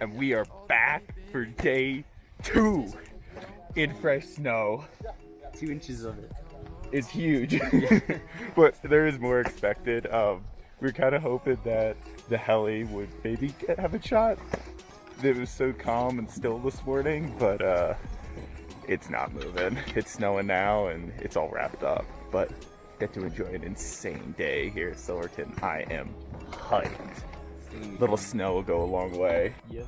and we are back for day 2 in fresh snow. 2 inches of it. It's huge, but there is more expected. We're kind of hoping that the heli would maybe have a shot. It was so calm and still this morning, but it's not moving. It's snowing now and it's all wrapped up, but get to enjoy an insane day here at Silverton. I am hyped. Little snow will go a long way. Yeah,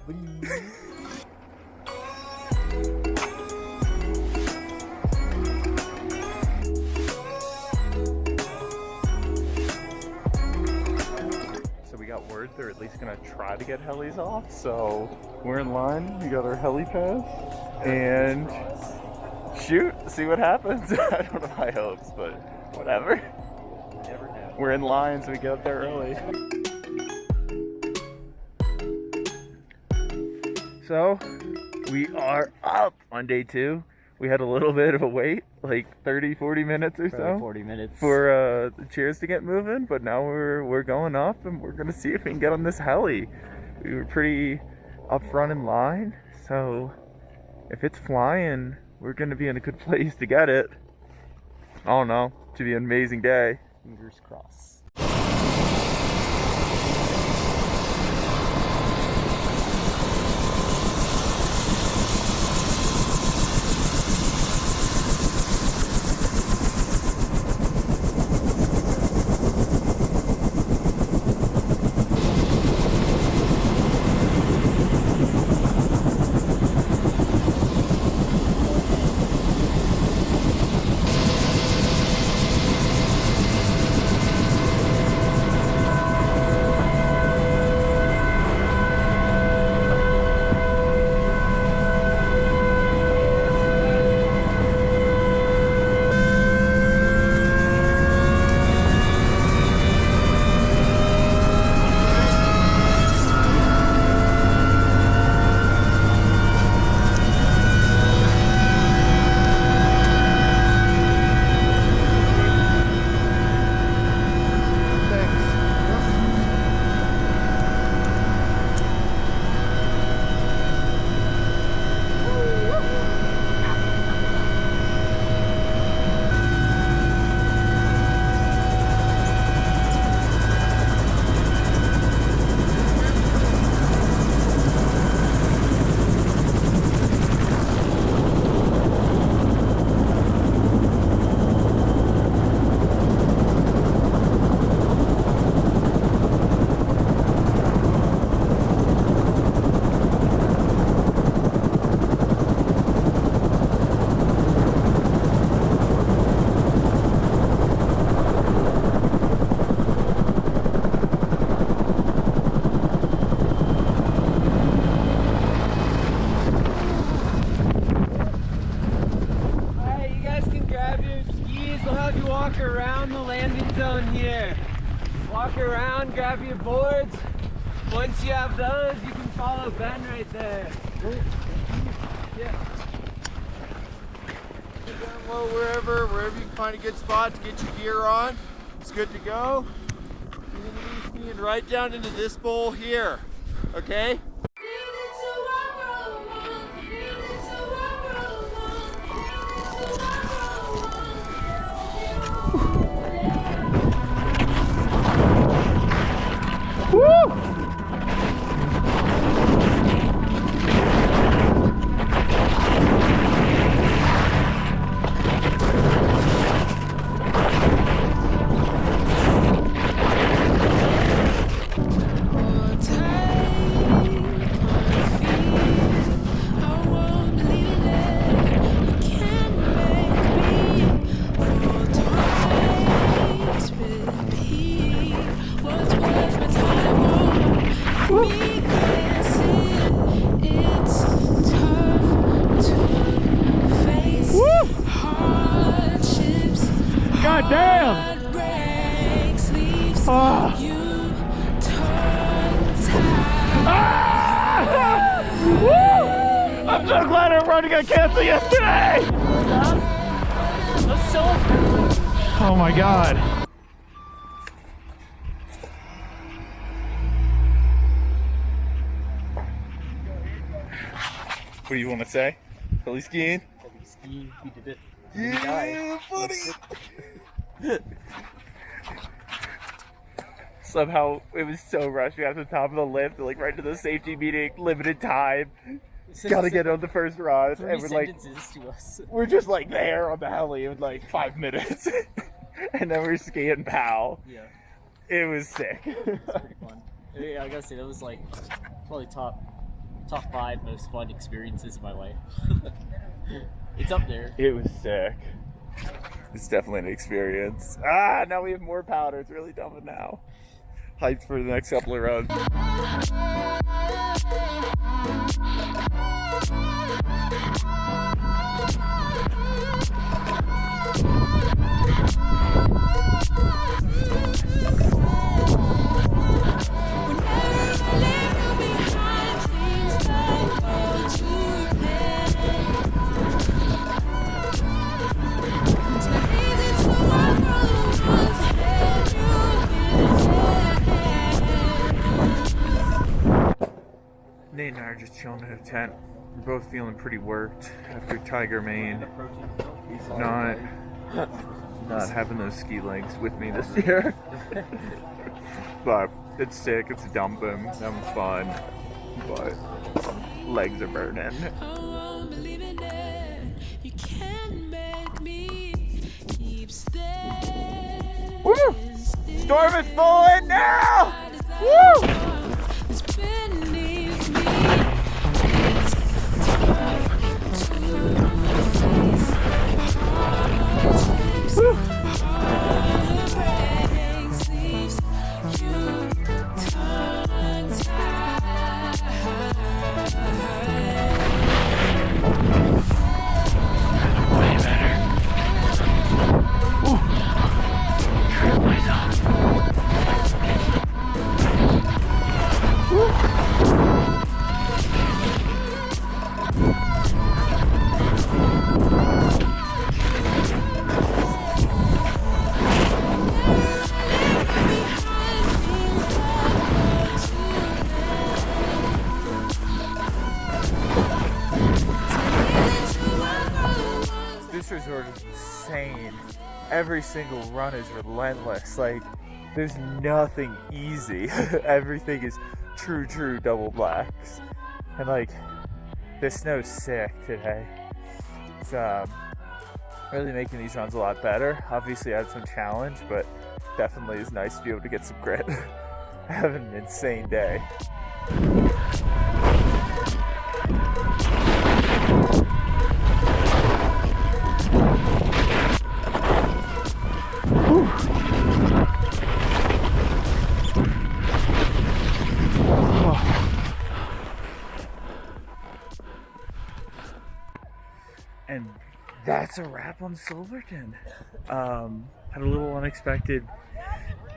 So we got word they're at least gonna try to get helis off, so we're in line. We got our heli pass and shoot, see what happens. I don't know my hopes, but whatever. never know. We're in line, so we get up there early. So we are up on day 2. We had a little bit of a wait, like 30-40 minutes or Probably so 40 minutes. for the chairs to get moving, but now we're going up and we're gonna see if we can get on this heli. We were pretty up front in line, so if it's flying, we're gonna be in a good place to get it. I don't know, it should be an amazing day. Fingers crossed. Walk around the landing zone here. Walk around, grab your boards. Once you have those, you can follow Ben right there. Yeah. Get down low wherever you can find a good spot to get your gear on. It's good to go. You're gonna be skiing right down into this bowl here. Okay? God damn! Oh. Ah! I'm so glad our run got canceled yesterday! Oh my god. do you want to say? Heli skiing? Ski, we did it. Yeah, buddy. Somehow it was so rushed. We got to the top of the lift, like right to the safety meeting, limited time. Gotta get on the first run, and we're like, to us. we're just like there on the heli in like 5 minutes, and then we're skiing POW. Yeah, It was sick. it's pretty fun. Yeah, I gotta say that was like probably top 5 most fun experiences of my life. It's up there. It was sick. It's definitely an experience. Ah, now we have more powder. It's really dumbing now. Hyped for the next couple of runs. Nate and I are just chilling in a tent. We're both feeling pretty worked after Tiger Maine. Not having those ski legs with me this year. But it's sick, it's dumping, having fun. But legs are burning. Woo! Storm is full in now! Woo! This resort is insane. Every single run is relentless. Like, there's nothing easy. Everything is true double blacks. And like, the snow's sick today. It's really making these runs a lot better. Obviously I had some challenge, but definitely is nice to be able to get some grit. Having an insane day. And that's a wrap on Silverton. Had a little unexpected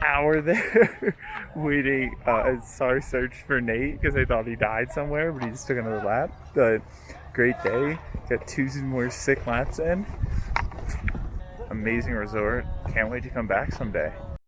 hour there waiting. Sorry, search for Nate because I thought he died somewhere, but he just took another lap. But great day. Got 2 more sick laps in. Amazing resort. Can't wait to come back someday.